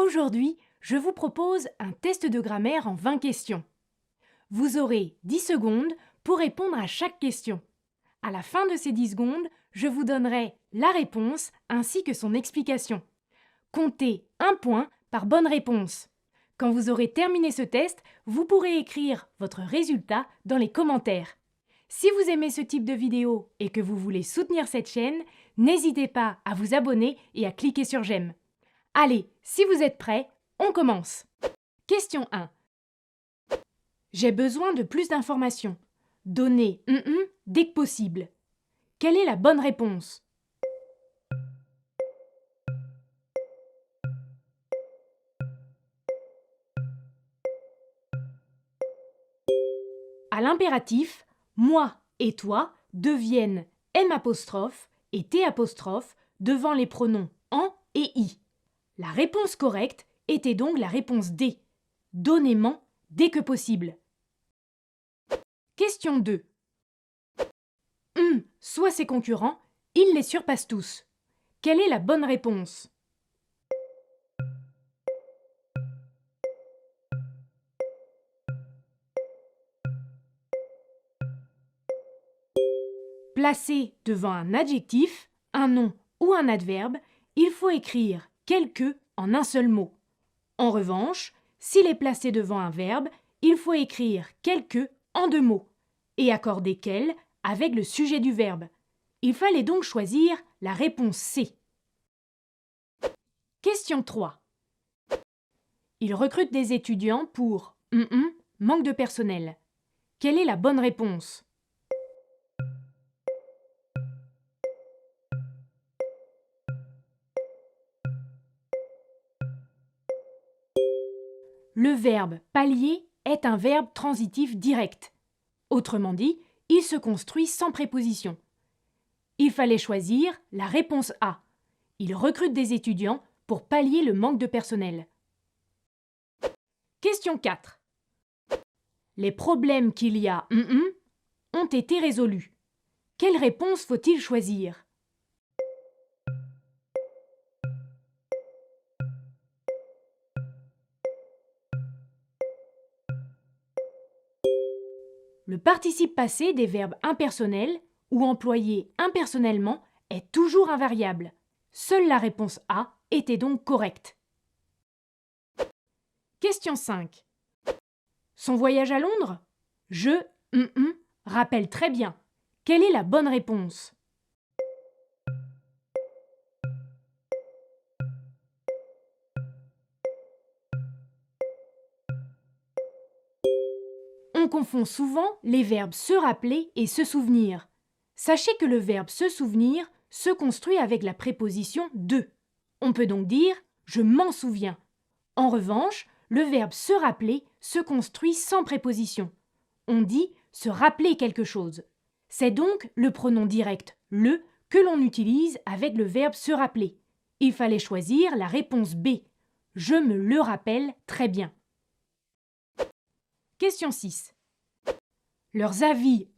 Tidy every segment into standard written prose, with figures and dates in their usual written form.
Aujourd'hui, je vous propose un test de grammaire en 20 questions. Vous aurez 10 secondes pour répondre à chaque question. À la fin de ces 10 secondes, je vous donnerai la réponse ainsi que son explication. Comptez 1 point par bonne réponse. Quand vous aurez terminé ce test, vous pourrez écrire votre résultat dans les commentaires. Si vous aimez ce type de vidéo et que vous voulez soutenir cette chaîne, n'hésitez pas à vous abonner et à cliquer sur j'aime. Allez, si vous êtes prêts, on commence. Question 1. J'ai besoin de plus d'informations. Donnez dès que possible. Quelle est la bonne réponse? À l'impératif, moi et toi deviennent M' et T' devant les pronoms en et i. La réponse correcte était donc la réponse D. Donnez-m'en dès que possible. Question 2. Soit ses concurrents, il les surpasse tous. Quelle est la bonne réponse? Placé devant un adjectif, un nom ou un adverbe, il faut écrire quelque en un seul mot. En revanche, s'il est placé devant un verbe, il faut écrire quelque en 2 mots et accorder quel avec le sujet du verbe. Il fallait donc choisir la réponse C. Question 3. Il recrute des étudiants pour manque de personnel. Quelle est la bonne réponse? Le verbe pallier est un verbe transitif direct. Autrement dit, il se construit sans préposition. Il fallait choisir la réponse A. Il recrute des étudiants pour pallier le manque de personnel. Question 4. Les problèmes qu'il y a ont été résolus. Quelle réponse faut-il choisir? Le participe passé des verbes impersonnels ou employés impersonnellement est toujours invariable. Seule la réponse A était donc correcte. Question 5. Son voyage à Londres? Je rappelle très bien. Quelle est la bonne réponse? On confond souvent les verbes se rappeler et se souvenir. Sachez que le verbe se souvenir se construit avec la préposition de. On peut donc dire je m'en souviens. En revanche, le verbe se rappeler se construit sans préposition. On dit se rappeler quelque chose. C'est donc le pronom direct le que l'on utilise avec le verbe se rappeler. Il fallait choisir la réponse B. Je me le rappelle très bien. Question 6. Leurs avis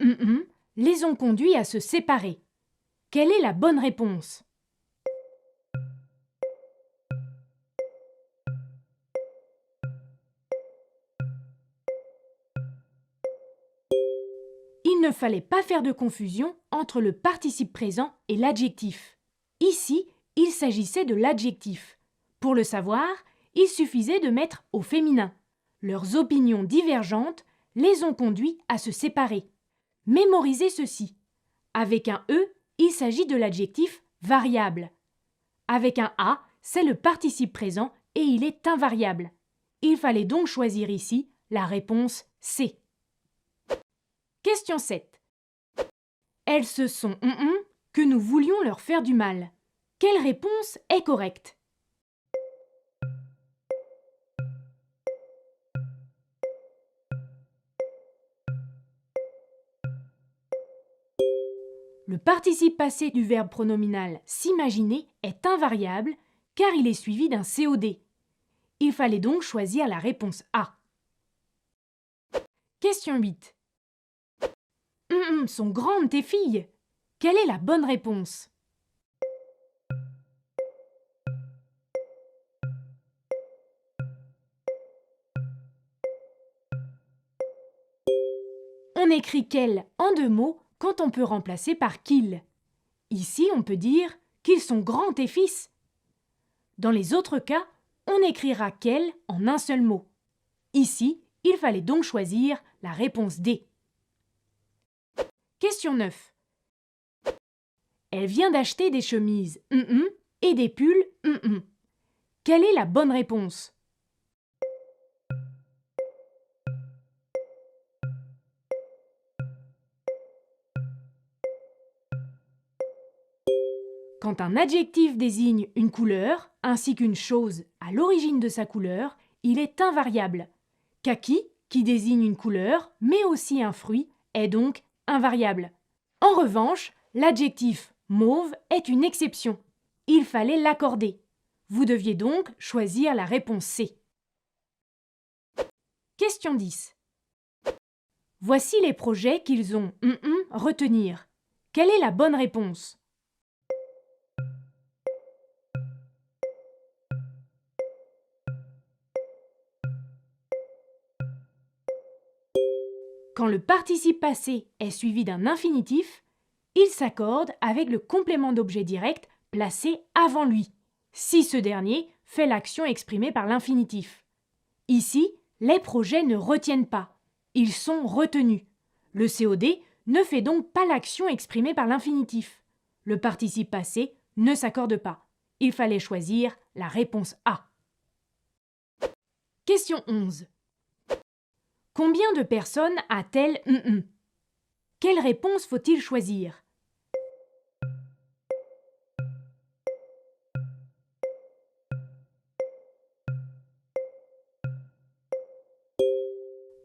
les ont conduits à se séparer. Quelle est la bonne réponse? Il ne fallait pas faire de confusion entre le participe présent et l'adjectif. Ici, il s'agissait de l'adjectif. Pour le savoir, il suffisait de mettre au féminin. Leurs opinions divergentes les ont conduits à se séparer. Mémorisez ceci. Avec un E, il s'agit de l'adjectif variable. Avec un A, c'est le participe présent et il est invariable. Il fallait donc choisir ici la réponse C. Question 7. Elles se sont que nous voulions leur faire du mal. Quelle réponse est correcte? Le participe passé du verbe pronominal s'imaginer est invariable car il est suivi d'un COD. Il fallait donc choisir la réponse A. Question 8. Sont grandes tes filles. Quelle est la bonne réponse? écrit quel en 2 mots quand on peut remplacer par qu'il. Ici, on peut dire qu'ils sont grands tes fils. Dans les autres cas, on écrira quel en un seul mot. Ici, il fallait donc choisir la réponse D. Question 9. Elle vient d'acheter des chemises et des pulls. Quelle est la bonne réponse? Quand un adjectif désigne une couleur ainsi qu'une chose à l'origine de sa couleur, il est invariable. Kaki, qui désigne une couleur, mais aussi un fruit, est donc invariable. En revanche, l'adjectif mauve est une exception. Il fallait l'accorder. Vous deviez donc choisir la réponse C. Question 10. Voici les projets qu'ils ont retenir. Quelle est la bonne réponse? Quand le participe passé est suivi d'un infinitif, il s'accorde avec le complément d'objet direct placé avant lui, si ce dernier fait l'action exprimée par l'infinitif. Ici, les projets ne retiennent pas, ils sont retenus. Le COD ne fait donc pas l'action exprimée par l'infinitif. Le participe passé ne s'accorde pas. Il fallait choisir la réponse A. Question 11. Combien de personnes a-t-elle Quelle réponse faut-il choisir?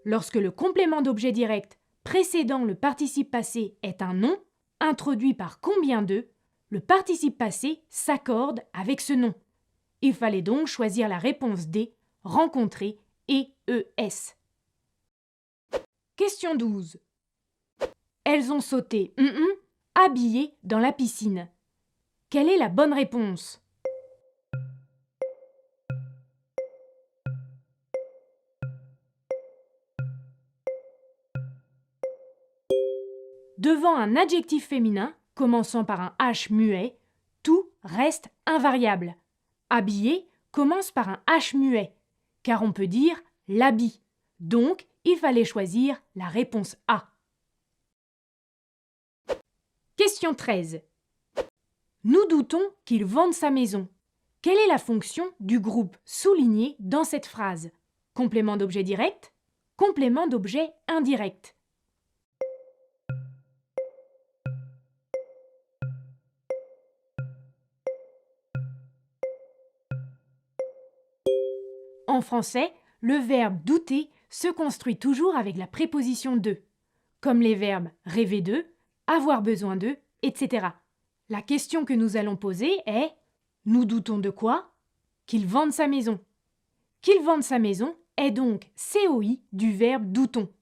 Lorsque le complément d'objet direct précédant le participe passé est un nom, introduit par combien de, le participe passé s'accorde avec ce nom. Il fallait donc choisir la réponse D, rencontrer et ES. Question 12. Elles ont sauté habillées dans la piscine. Quelle est la bonne réponse? Devant un adjectif féminin, commençant par un H muet, tout reste invariable. Habillé commence par un H muet, car on peut dire l'habit. Donc, il fallait choisir la réponse A. Question 13. Nous doutons qu'il vende sa maison. Quelle est la fonction du groupe souligné dans cette phrase? Complément d'objet direct, complément d'objet indirect. En français, le verbe douter se construit toujours avec la préposition de, comme les verbes rêver de, avoir besoin de, etc. La question que nous allons poser est: nous doutons de quoi? Qu'il vende sa maison. Qu'il vende sa maison est donc COI du verbe doutons.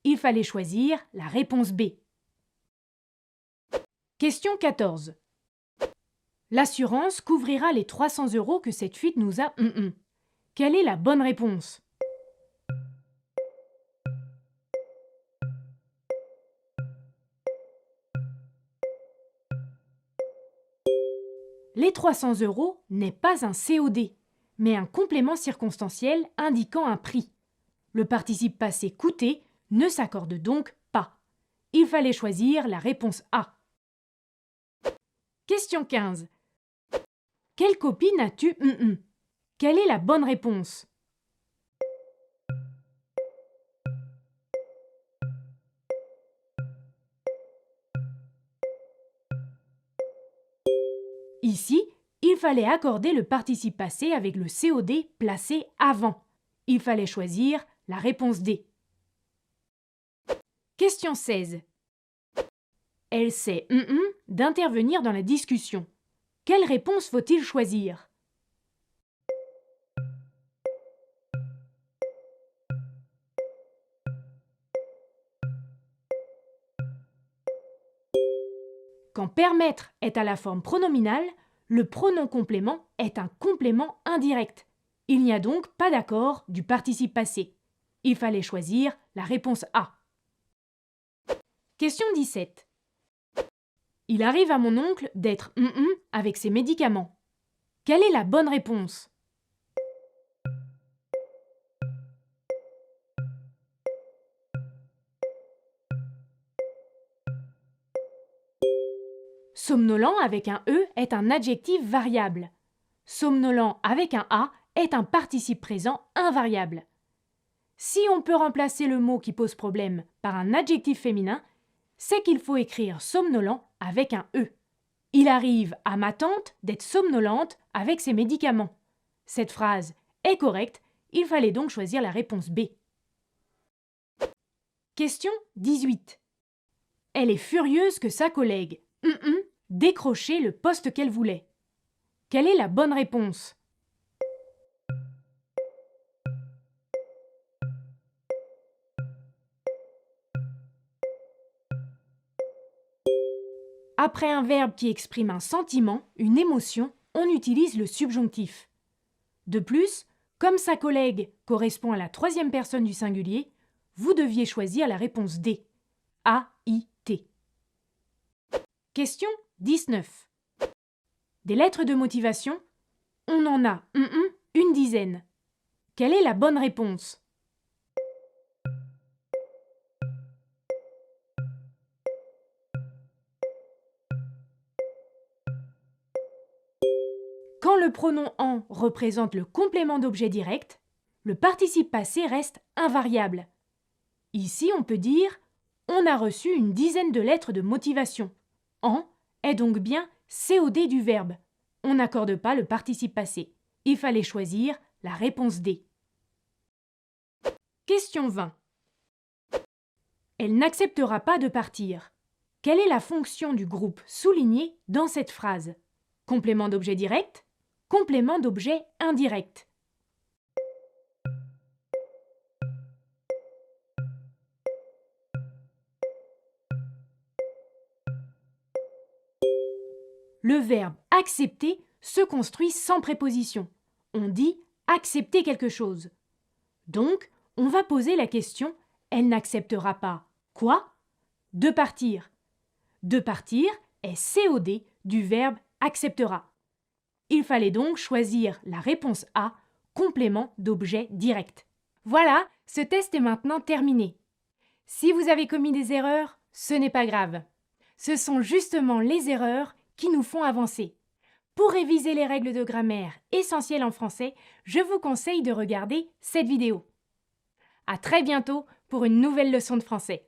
Il fallait choisir la réponse B. Question 14. L'assurance couvrira les 300 € que cette fuite nous a Quelle est la bonne réponse? Les 300 € n'est pas un COD, mais un complément circonstanciel indiquant un prix. Le participe passé coûter ne s'accorde donc pas. Il fallait choisir la réponse A. Question 15. Quelle copine as-tu Quelle est la bonne réponse? Ici, il fallait accorder le participe passé avec le COD placé avant. Il fallait choisir la réponse D. Question 16. Elle sait d'intervenir dans la discussion. Quelle réponse faut-il choisir? Quand permettre est à la forme pronominale, le pronom complément est un complément indirect. Il n'y a donc pas d'accord du participe passé. Il fallait choisir la réponse A. Question 17. Il arrive à mon oncle d'être avec ses médicaments. Quelle est la bonne réponse? Somnolent avec un E est un adjectif variable. Somnolent avec un A est un participe présent invariable. Si on peut remplacer le mot qui pose problème par un adjectif féminin, c'est qu'il faut écrire somnolent avec un E. Il arrive à ma tante d'être somnolente avec ses médicaments. Cette phrase est correcte, il fallait donc choisir la réponse B. Question 18. Elle est furieuse que sa collègue décroché le poste qu'elle voulait. Quelle est la bonne réponse? Après un verbe qui exprime un sentiment, une émotion, on utilise le subjonctif. De plus, comme sa collègue correspond à la troisième personne du singulier, vous deviez choisir la réponse D. A-I-T. Question 19. Des lettres de motivation, on en a une dizaine. Quelle est la bonne réponse? Quand le pronom en représente le complément d'objet direct, le participe passé reste invariable. Ici, on peut dire « On a reçu une dizaine de lettres de motivation ». En est donc bien COD du verbe. On n'accorde pas le participe passé. Il fallait choisir la réponse D. Question 20. Elle n'acceptera pas de partir. Quelle est la fonction du groupe souligné dans cette phrase? Complément d'objet direct? Complément d'objet indirect. Le verbe accepter se construit sans préposition. On dit accepter quelque chose. Donc, on va poser la question « Elle n'acceptera pas quoi ?» De partir. De partir est COD du verbe acceptera. Il fallait donc choisir la réponse A, complément d'objet direct. Voilà, ce test est maintenant terminé. Si vous avez commis des erreurs, ce n'est pas grave. Ce sont justement les erreurs qui nous font avancer. Pour réviser les règles de grammaire essentielles en français, je vous conseille de regarder cette vidéo. À très bientôt pour une nouvelle leçon de français.